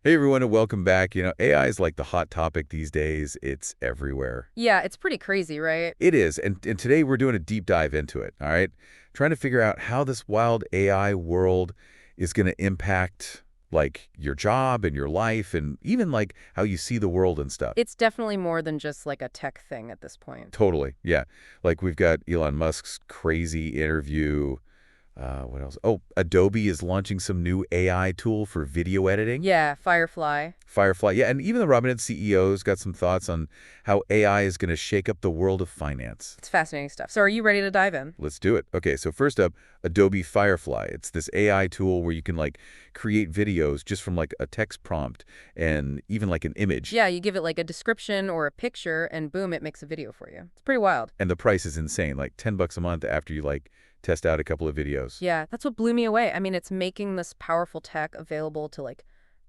Hey everyone, and welcome back. AI is like the hot topic these days. It's everywhere. Yeah, it's pretty crazy, right? It is, and today we're doing a deep dive into it, all right? Trying to figure out how this wild AI world is going to impact, like, your job and your life and even, like, how you see the world and stuff. It's definitely more than just like a tech thing at this point. Totally, yeah. Like, we've got Elon Musk's crazy interview. What else? Oh, Adobe is launching some new AI tool for video editing. Yeah, Firefly. Firefly, yeah, and even the Robinhood CEO's got some thoughts on how AI is going to shake up the world of finance. It's fascinating stuff. So are you ready to dive in? Let's do it. Okay, so first up, Adobe Firefly. It's this AI tool where you can like create videos just from like a text prompt and even like an image. Yeah, you give it like a description or a picture and boom, it makes a video for you. It's pretty wild. And the price is insane, like 10 bucks a month after you like test out a couple of videos. Yeah, that's what blew me away. I mean, it's making this powerful tech available to like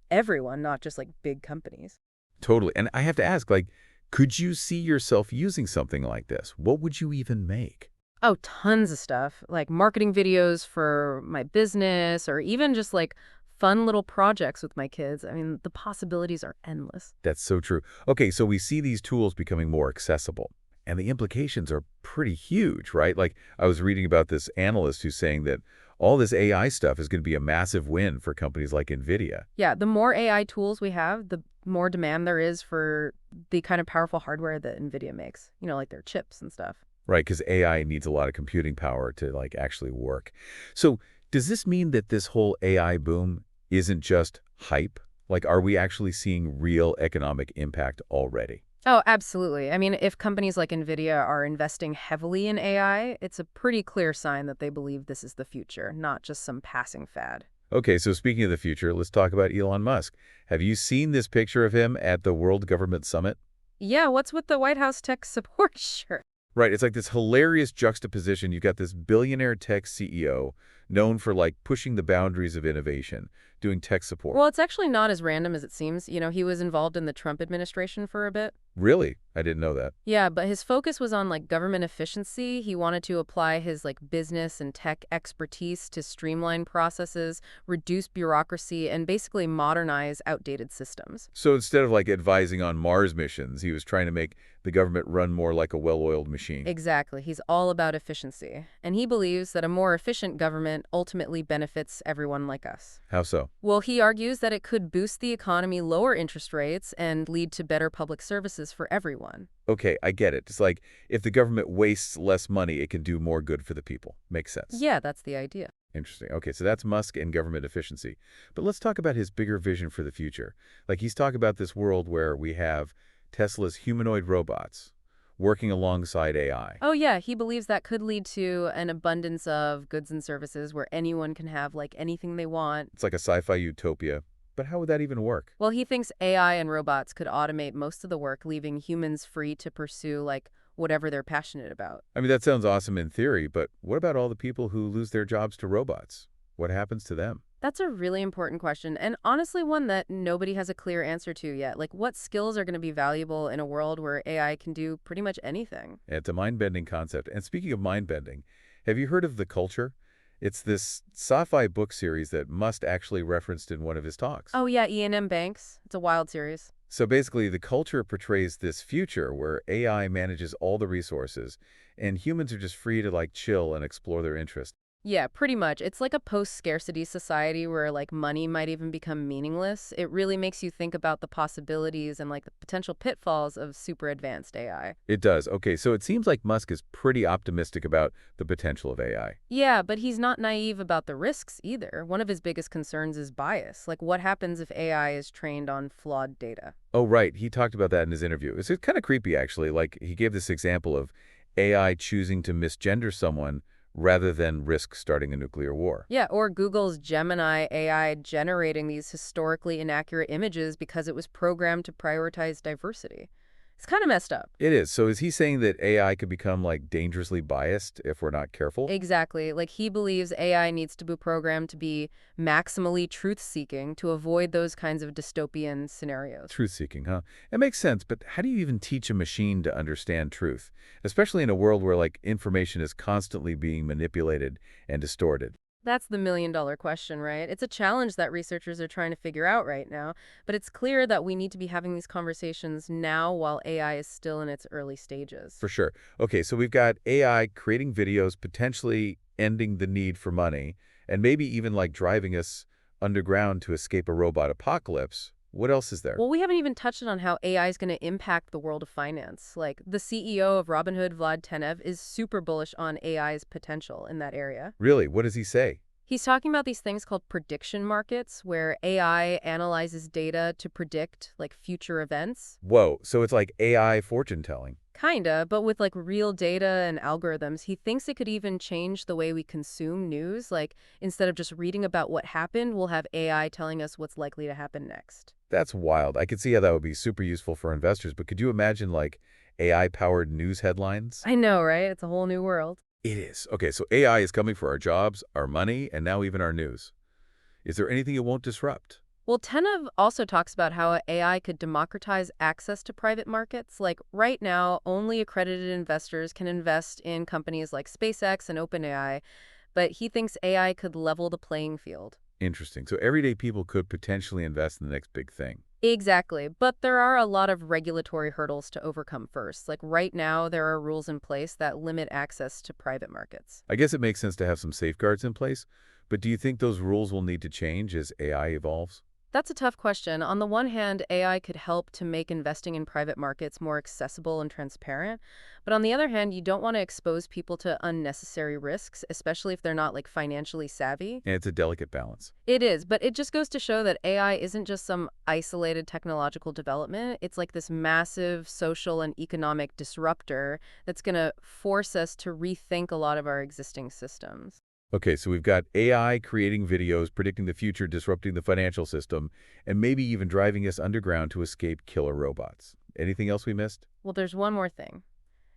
everyone, not just like big companies. Totally. And I have to ask, like, could you see yourself using something like this? What would you even make? Oh, tons of stuff, like marketing videos for my business or even just like fun little projects with my kids. I mean, the possibilities are endless. That's so true. Okay, so we see these tools becoming more accessible, and the implications are pretty huge, right? Like, I was reading about this analyst who's saying that all this AI stuff is going to be a massive win for companies like NVIDIA, Yeah, the more AI tools we have, the more demand there is for the kind of powerful hardware that NVIDIA makes, like their chips and stuff. right? Because AI needs a lot of computing power to, like, actually work. So does this mean that this whole AI boom isn't just hype? Like, are we actually seeing real economic impact already? Oh, absolutely. I mean, if companies like NVIDIA are investing heavily in AI, it's a pretty clear sign that they believe this is the future, not just some passing fad. Okay, so speaking of the future, let's talk about Elon Musk. Have you seen this picture of him at the World Government Summit? Yeah, what's with the White House tech support shirt? Right, it's like this hilarious juxtaposition. You've got this billionaire tech CEO known for like pushing the boundaries of innovation, doing tech support. Well, it's actually not as random as it seems. He was involved in the Trump administration for a bit. Really? I didn't know that. Yeah, but his focus was on like government efficiency. He wanted to apply his like business and tech expertise to streamline processes, reduce bureaucracy, and basically modernize outdated systems. So instead of like advising on Mars missions, he was trying to make the government run more like a well-oiled machine. Exactly. He's all about efficiency. And he believes that a more efficient government ultimately benefits everyone like us. How so? Well, he argues that it could boost the economy, lower interest rates, and lead to better public services for everyone. Okay, I get it. It's like if the government wastes less money, it can do more good for the people. Makes sense. Yeah, that's the idea. Interesting. Okay, so that's Musk and government efficiency. But let's talk about his bigger vision for the future. Like he's talking about this world where we have Tesla's humanoid robots working alongside AI. Oh, yeah, he believes that could lead to an abundance of goods and services where anyone can have like anything they want. It's like a sci-fi utopia. But how would that even work? Well, he thinks AI and robots could automate most of the work, leaving humans free to pursue like whatever they're passionate about. I mean, that sounds awesome in theory, but what about all the people who lose their jobs to robots? What happens to them? That's a really important question, and honestly, one that nobody has a clear answer to yet. Like, what skills are going to be valuable in a world where AI can do pretty much anything? It's a mind-bending concept. And speaking of mind-bending, have you heard of The Culture? It's this sci-fi book series that Musk actually referenced in one of his talks. Oh, yeah, Ian M. Banks. It's a wild series. So basically, The Culture portrays this future where AI manages all the resources and humans are just free to like chill and explore their interests. Yeah, pretty much. It's like a post-scarcity society where like money might even become meaningless. It really makes you think about the possibilities and like the potential pitfalls of super advanced AI. It does. Okay, so it seems like Musk is pretty optimistic about the potential of AI. Yeah, but he's not naive about the risks either. One of his biggest concerns is bias. Like what happens if AI is trained on flawed data? Oh, right. He talked about that in his interview. It's kind of creepy, actually. Like, he gave this example of AI choosing to misgender someone rather than risk starting a nuclear war. Yeah, or Google's Gemini AI generating these historically inaccurate images because it was programmed to prioritize diversity. It's kind of messed up. It is. So is he saying that AI could become, like, dangerously biased if we're not careful? Exactly. Like he believes AI needs to be programmed to be maximally truth-seeking to avoid those kinds of dystopian scenarios. Truth-seeking, huh? It makes sense, but how do you even teach a machine to understand truth? Especially in a world where, like, information is constantly being manipulated and distorted. That's the million-dollar question, right? It's a challenge that researchers are trying to figure out right now, but it's clear that we need to be having these conversations now while AI is still in its early stages. For sure. Okay, so we've got AI creating videos, potentially ending the need for money, and maybe even like driving us underground to escape a robot apocalypse. What else is there? Well, we haven't even touched on how AI is going to impact the world of finance. Like, the CEO of Robinhood, Vlad Tenev, is super bullish on AI's potential in that area. Really, what does he say? He's talking about these things called prediction markets, where AI analyzes data to predict, like, future events. Whoa, so it's like AI fortune telling. Kinda, but with like real data and algorithms, he thinks it could even change the way we consume news. Like, instead of just reading about what happened, we'll have AI telling us what's likely to happen next. That's wild. I could see how that would be super useful for investors, but could you imagine like AI-powered news headlines? I know, right? It's a whole new world. It is. Okay, so AI is coming for our jobs, our money, and now even our news. Is there anything it won't disrupt? Well, Tenev also talks about how AI could democratize access to private markets. Like, right now, only accredited investors can invest in companies like SpaceX and OpenAI, but he thinks AI could level the playing field. Interesting. So everyday people could potentially invest in the next big thing. Exactly. But there are a lot of regulatory hurdles to overcome first. Like, right now, there are rules in place that limit access to private markets. I guess it makes sense to have some safeguards in place, but do you think those rules will need to change as AI evolves? That's a tough question. On the one hand, AI could help to make investing in private markets more accessible and transparent. But on the other hand, you don't want to expose people to unnecessary risks, especially if they're not like financially savvy. And it's a delicate balance. It is, but it just goes to show that AI isn't just some isolated technological development. It's like this massive social and economic disruptor that's going to force us to rethink a lot of our existing systems. Okay, so we've got AI creating videos, predicting the future, disrupting the financial system, and maybe even driving us underground to escape killer robots. Anything else we missed? Well, there's one more thing,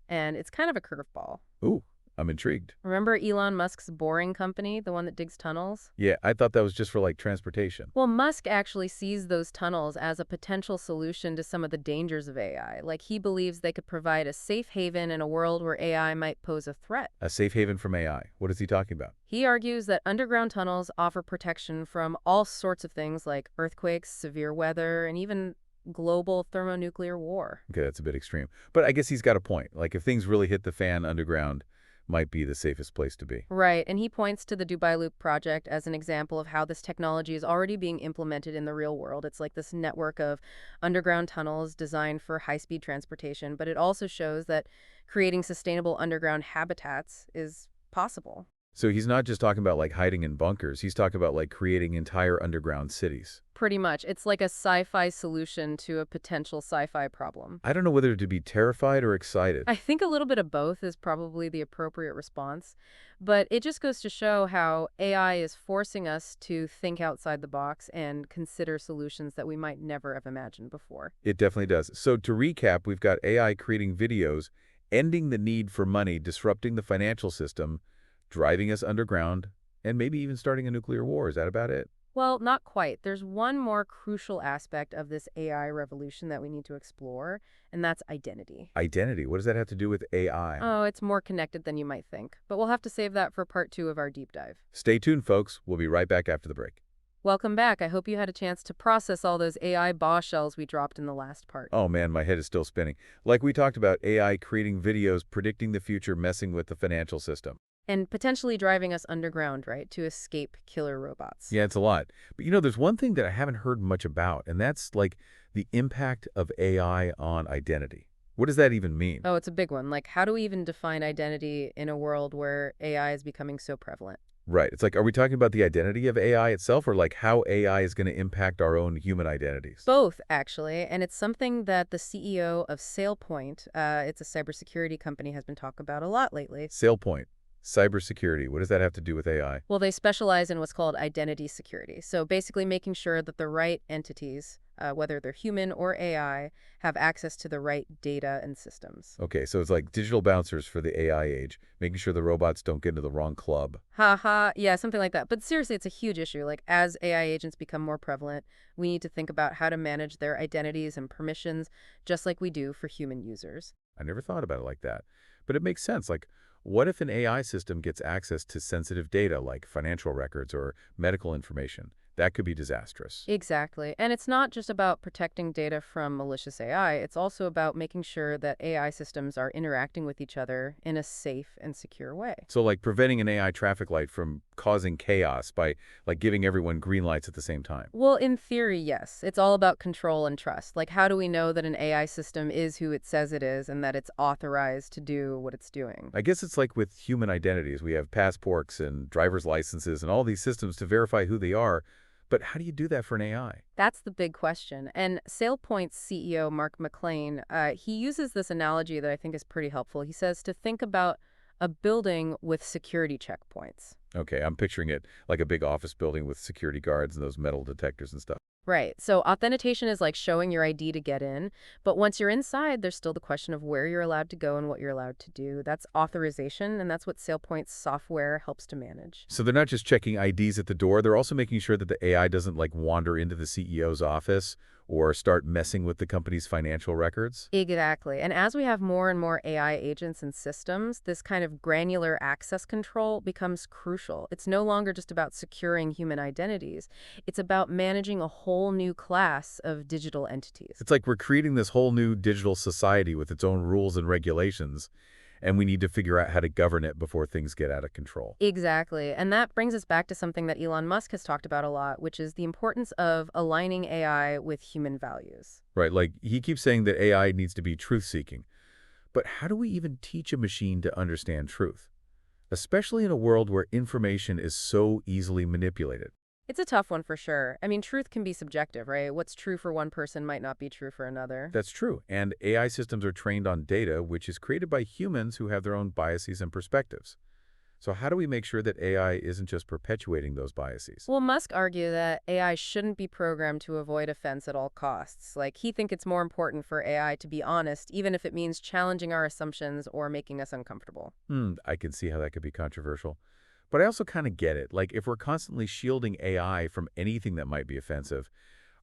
and it's kind of a curveball. Ooh, I'm intrigued. Remember Elon Musk's boring company, the one that digs tunnels? Yeah, I thought that was just for like transportation. Well, Musk actually sees those tunnels as a potential solution to some of the dangers of AI. Like, he believes they could provide a safe haven in a world where AI might pose a threat. A safe haven from AI. What is he talking about? He argues that underground tunnels offer protection from all sorts of things like earthquakes, severe weather, and even global thermonuclear war. Okay, that's a bit extreme. But I guess he's got a point. Like if things really hit the fan, underground might be the safest place to be. Right, and he points to the Dubai Loop project as an example of how this technology is already being implemented in the real world. It's like this network of underground tunnels designed for high-speed transportation, but it also shows that creating sustainable underground habitats is possible. So he's not just talking about like hiding in bunkers. He's talking about like creating entire underground cities. Pretty much. It's like a sci-fi solution to a potential sci-fi problem. I don't know whether to be terrified or excited. I think a little bit of both is probably the appropriate response, but it just goes to show how AI is forcing us to think outside the box and consider solutions that we might never have imagined before. It definitely does. So to recap, we've got AI creating videos, ending the need for money, disrupting the financial system, driving us underground, and maybe even starting a nuclear war. Is that about it? Well, not quite. There's one more crucial aspect of this AI revolution that we need to explore, and that's identity. Identity. What does that have to do with AI? Oh, it's more connected than you might think, but we'll have to save that for part 2 of our deep dive. Stay tuned, folks. We'll be right back after the break. Welcome back. I hope you had a chance to process all those AI bombshells we dropped in the last part. Oh man, my head is still spinning. Like we talked about, AI creating videos, predicting the future, messing with the financial system. And potentially driving us underground, right, to escape killer robots. Yeah, it's a lot. But there's one thing that I haven't heard much about, and that's like the impact of AI on identity. What does that even mean? Oh, it's a big one. Like, how do we even define identity in a world where AI is becoming so prevalent? Right. It's like, are we talking about the identity of AI itself or like how AI is going to impact our own human identities? Both, actually. And it's something that the CEO of SailPoint, it's a cybersecurity company, has been talking about a lot lately. SailPoint. Cybersecurity. What does that have to do with AI? Well, they specialize in what's called identity security. So basically making sure that the right entities, whether they're human or AI, have access to the right data and systems. Okay, so it's like digital bouncers for the AI age, making sure the robots don't get into the wrong club. Ha ha, yeah, something like that. But seriously, it's a huge issue. Like, as AI agents become more prevalent, we need to think about how to manage their identities and permissions, just like we do for human users. I never thought about it like that. But it makes sense. Like, What if an AI system gets access to sensitive data like financial records or medical information? That could be disastrous. Exactly. And it's not just about protecting data from malicious AI, it's also about making sure that AI systems are interacting with each other in a safe and secure way. So like preventing an AI traffic light from causing chaos by like giving everyone green lights at the same time. Well, in theory, yes. It's all about control and trust. Like, how do we know that an AI system is who it says it is and that it's authorized to do what it's doing? I guess it's like with human identities. We have passports and driver's licenses and all these systems to verify who they are. But how do you do that for an AI? That's the big question. And SailPoint's CEO, Mark McLean, he uses this analogy that I think is pretty helpful. He says to think about a building with security checkpoints. Okay, I'm picturing it like a big office building with security guards and those metal detectors and stuff. Right. So authentication is like showing your ID to get in. But once you're inside, there's still the question of where you're allowed to go and what you're allowed to do. That's authorization, and that's what SailPoint's software helps to manage. So they're not just checking IDs at the door, they're also making sure that the AI doesn't like wander into the CEO's office or start messing with the company's financial records. Exactly. And as we have more and more AI agents and systems, this kind of granular access control becomes crucial. It's no longer just about securing human identities. It's about managing a whole new class of digital entities. It's like we're creating this whole new digital society with its own rules and regulations, and we need to figure out how to govern it before things get out of control. Exactly. And that brings us back to something that Elon Musk has talked about a lot, which is the importance of aligning AI with human values. Right, like he keeps saying that AI needs to be truth-seeking. But how do we even teach a machine to understand truth? Especially in a world where information is so easily manipulated. It's a tough one for sure. I mean, truth can be subjective, right? What's true for one person might not be true for another. That's true. And AI systems are trained on data, which is created by humans who have their own biases and perspectives. So how do we make sure that AI isn't just perpetuating those biases? Well, Musk argued that AI shouldn't be programmed to avoid offense at all costs. Like, he thinks it's more important for AI to be honest, even if it means challenging our assumptions or making us uncomfortable. I can see how that could be controversial. But I also kind of get it. Like, if we're constantly shielding AI from anything that might be offensive,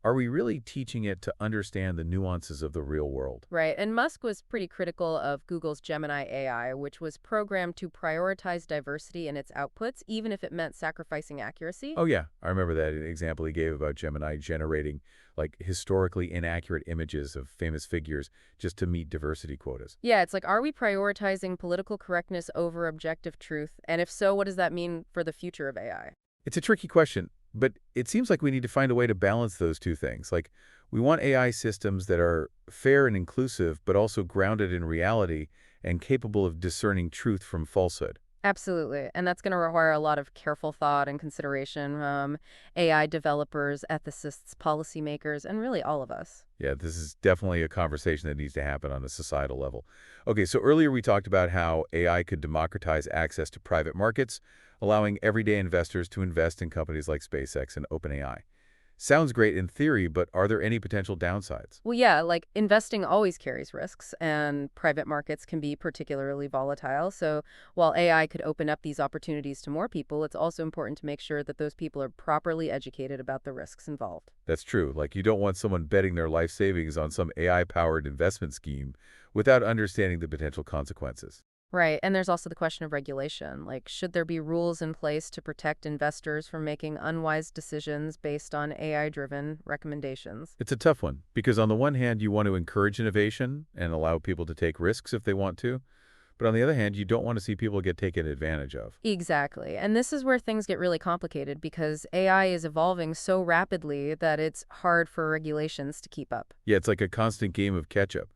are we really teaching it to understand the nuances of the real world? Right. And Musk was pretty critical of Google's Gemini AI, which was programmed to prioritize diversity in its outputs, even if it meant sacrificing accuracy. Oh, yeah. I remember that example he gave about Gemini generating, like, historically inaccurate images of famous figures just to meet diversity quotas. Yeah, it's like, are we prioritizing political correctness over objective truth? And if so, what does that mean for the future of AI? It's a tricky question, but it seems like we need to find a way to balance those two things. Like, we want AI systems that are fair and inclusive, but also grounded in reality and capable of discerning truth from falsehood. Absolutely. And that's going to require a lot of careful thought and consideration from AI developers, ethicists, policymakers, and really all of us. Yeah, this is definitely a conversation that needs to happen on a societal level. Okay, so earlier we talked about how AI could democratize access to private markets, allowing everyday investors to invest in companies like SpaceX and OpenAI. Sounds great in theory, but are there any potential downsides? Well, yeah, like investing always carries risks, and private markets can be particularly volatile. So while AI could open up these opportunities to more people, it's also important to make sure that those people are properly educated about the risks involved. That's true. Like, you don't want someone betting their life savings on some AI-powered investment scheme without understanding the potential consequences. Right. And there's also the question of regulation. Like, should there be rules in place to protect investors from making unwise decisions based on AI-driven recommendations? It's a tough one, because on the one hand, you want to encourage innovation and allow people to take risks if they want to, but on the other hand, you don't want to see people get taken advantage of. Exactly. And this is where things get really complicated because AI is evolving so rapidly that it's hard for regulations to keep up. Yeah, it's like a constant game of catch-up,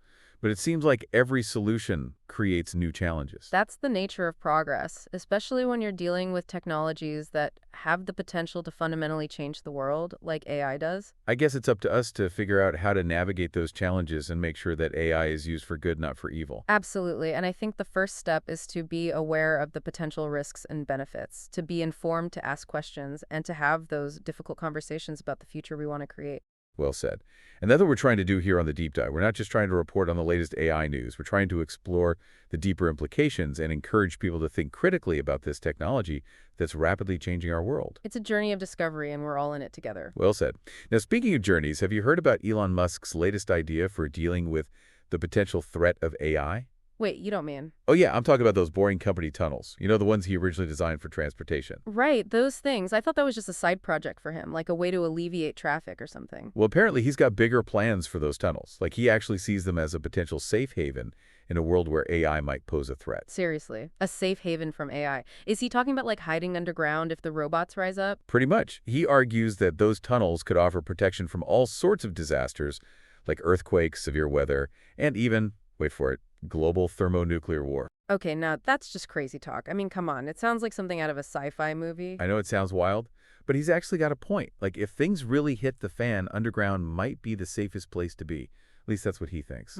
but it seems like every solution creates new challenges. That's the nature of progress, especially when you're dealing with technologies that have the potential to fundamentally change the world, like AI does. I guess it's up to us to figure out how to navigate those challenges and make sure that AI is used for good, not for evil. Absolutely. And I think the first step is to be aware of the potential risks and benefits, to be informed, to ask questions, and to have those difficult conversations about the future we want to create. Well said. And that's what we're trying to do here on the Deep Dive. We're not just trying to report on the latest AI news. We're trying to explore the deeper implications and encourage people to think critically about this technology that's rapidly changing our world. It's a journey of discovery, and we're all in it together. Well said. Now, speaking of journeys, have you heard about Elon Musk's latest idea for dealing with the potential threat of AI? Wait, you don't mean? Oh yeah, I'm talking about those boring company tunnels. You know, the ones he originally designed for transportation. Right, those things. I thought that was just a side project for him, like a way to alleviate traffic or something. Well, apparently he's got bigger plans for those tunnels. Like he actually sees them as a potential safe haven in a world where AI might pose a threat. Seriously, a safe haven from AI. Is he talking about like hiding underground if the robots rise up? Pretty much. He argues that those tunnels could offer protection from all sorts of disasters, like earthquakes, severe weather, and even, wait for it, global thermonuclear war. Okay, now that's just crazy talk. I mean, come on. It sounds like something out of a sci-fi movie. I know it sounds wild, but he's actually got a point. Like, if things really hit the fan, underground might be the safest place to be. At least that's what he thinks.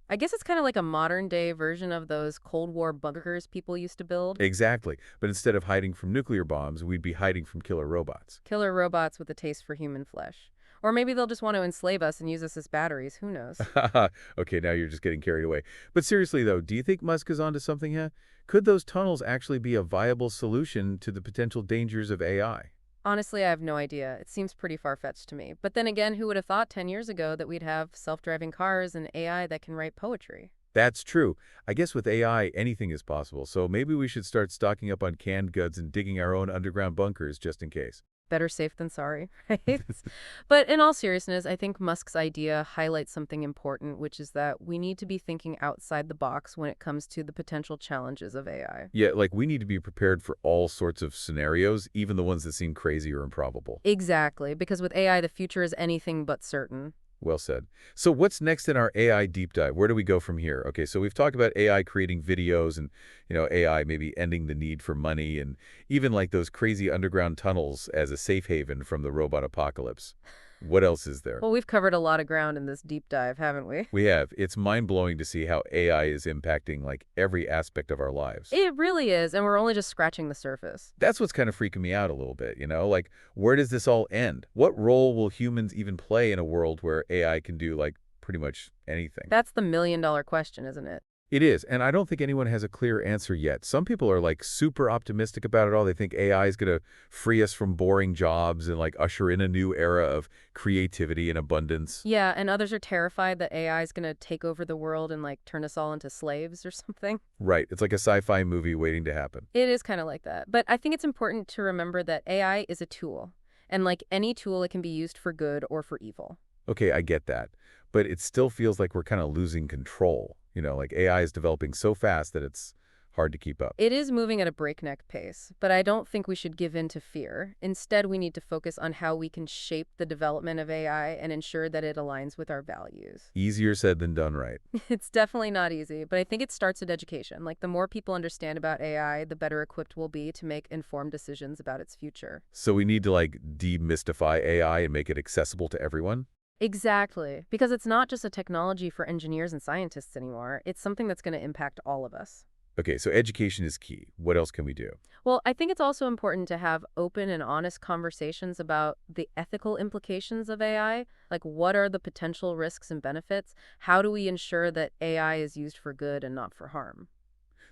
I guess it's kind of like a modern day version of those Cold War bunkers people used to build. Exactly. But instead of hiding from nuclear bombs, we'd be hiding from killer robots. Killer robots with a taste for human flesh. Or maybe they'll just want to enslave us and use us as batteries. Who knows? Okay, now you're just getting carried away. But seriously, though, do you think Musk is onto something here? Could those tunnels actually be a viable solution to the potential dangers of AI? Honestly, I have no idea. It seems pretty far-fetched to me. But then again, who would have thought 10 years ago that we'd have self-driving cars and AI that can write poetry? That's true. I guess with AI, anything is possible. So maybe we should start stocking up on canned goods and digging our own underground bunkers just in case. Better safe than sorry, right? But in all seriousness, I think Musk's idea highlights something important, which is that we need to be thinking outside the box when it comes to the potential challenges of AI. Yeah, like we need to be prepared for all sorts of scenarios, even the ones that seem crazy or improbable. Exactly, because with AI, the future is anything but certain. Well said. So what's next in our AI deep dive? Where do we go from here? Okay, so we've talked about AI creating videos and, AI maybe ending the need for money and even like those crazy underground tunnels as a safe haven from the robot apocalypse. What else is there? Well, we've covered a lot of ground in this deep dive, haven't we? We have. It's mind-blowing to see how AI is impacting like every aspect of our lives. It really is, and we're only just scratching the surface. That's what's kind of freaking me out a little bit, Like, where does this all end? What role will humans even play in a world where AI can do, like, pretty much anything? That's the million-dollar question, isn't it? It is, and I don't think anyone has a clear answer yet. Some people are, like, super optimistic about it all. They think AI is going to free us from boring jobs and, like, usher in a new era of creativity and abundance. Yeah, and others are terrified that AI is going to take over the world and, like, turn us all into slaves or something. Right. It's like a sci-fi movie waiting to happen. It is kind of like that. But I think it's important to remember that AI is a tool. And like any tool, it can be used for good or for evil. Okay, I get that. But it still feels like we're kind of losing control. Like AI is developing so fast that it's hard to keep up. It is moving at a breakneck pace, but I don't think we should give in to fear. Instead, we need to focus on how we can shape the development of AI and ensure that it aligns with our values. Easier said than done, right? It's definitely not easy, but I think it starts at education. Like, the more people understand about AI, the better equipped we'll be to make informed decisions about its future. So we need to like demystify AI and make it accessible to everyone? Exactly, because it's not just a technology for engineers and scientists anymore. It's something that's going to impact all of us. Okay, so education is key. What else can we do? Well, I think it's also important to have open and honest conversations about the ethical implications of AI. Like, what are the potential risks and benefits? How do we ensure that AI is used for good and not for harm?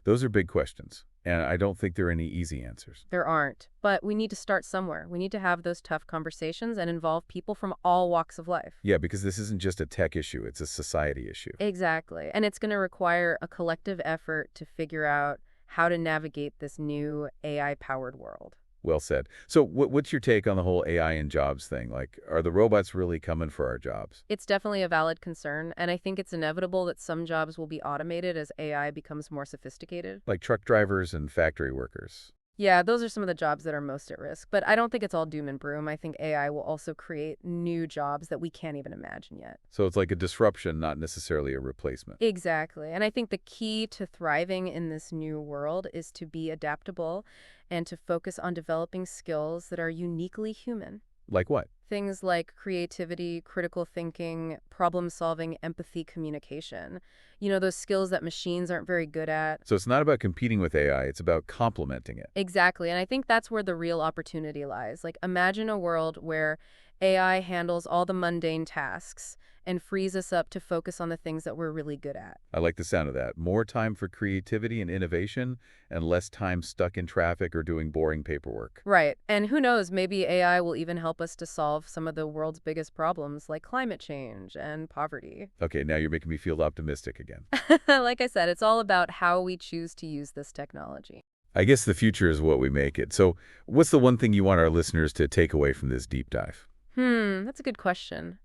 Those are big questions, and I don't think there are any easy answers. There aren't, but we need to start somewhere. We need to have those tough conversations and involve people from all walks of life. Yeah, because this isn't just a tech issue, it's a society issue. Exactly. And it's going to require a collective effort to figure out how to navigate this new AI-powered world. Well said. So what's your take on the whole AI and jobs thing? Like, are the robots really coming for our jobs? It's definitely a valid concern, and I think it's inevitable that some jobs will be automated as AI becomes more sophisticated. Like truck drivers and factory workers. Yeah, those are some of the jobs that are most at risk, but I don't think it's all doom and broom. I think AI will also create new jobs that we can't even imagine yet. So it's like a disruption, not necessarily a replacement. Exactly. And I think the key to thriving in this new world is to be adaptable and to focus on developing skills that are uniquely human. Like what? Things like creativity, critical thinking, problem solving, empathy, communication. Those skills that machines aren't very good at. So it's not about competing with AI, it's about complementing it. Exactly. And I think that's where the real opportunity lies. Like, imagine a world where AI handles all the mundane tasks and frees us up to focus on the things that we're really good at. I like the sound of that. More time for creativity and innovation, and less time stuck in traffic or doing boring paperwork. Right. And who knows, maybe AI will even help us to solve some of the world's biggest problems like climate change and poverty. Okay, now you're making me feel optimistic again. Like I said, it's all about how we choose to use this technology. I guess the future is what we make it. So what's the one thing you want our listeners to take away from this deep dive? That's a good question.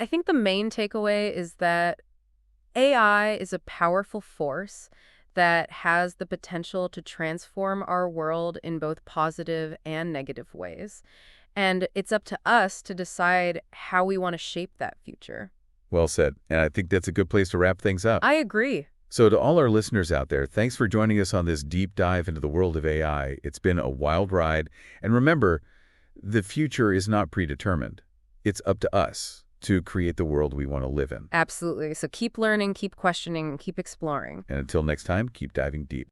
I think the main takeaway is that AI is a powerful force that has the potential to transform our world in both positive and negative ways. And it's up to us to decide how we want to shape that future. Well said. And I think that's a good place to wrap things up. I agree. So to all our listeners out there, thanks for joining us on this deep dive into the world of AI. It's been a wild ride. And remember, the future is not predetermined. It's up to us to create the world we want to live in. Absolutely. So keep learning, keep questioning, and keep exploring. And until next time, keep diving deep.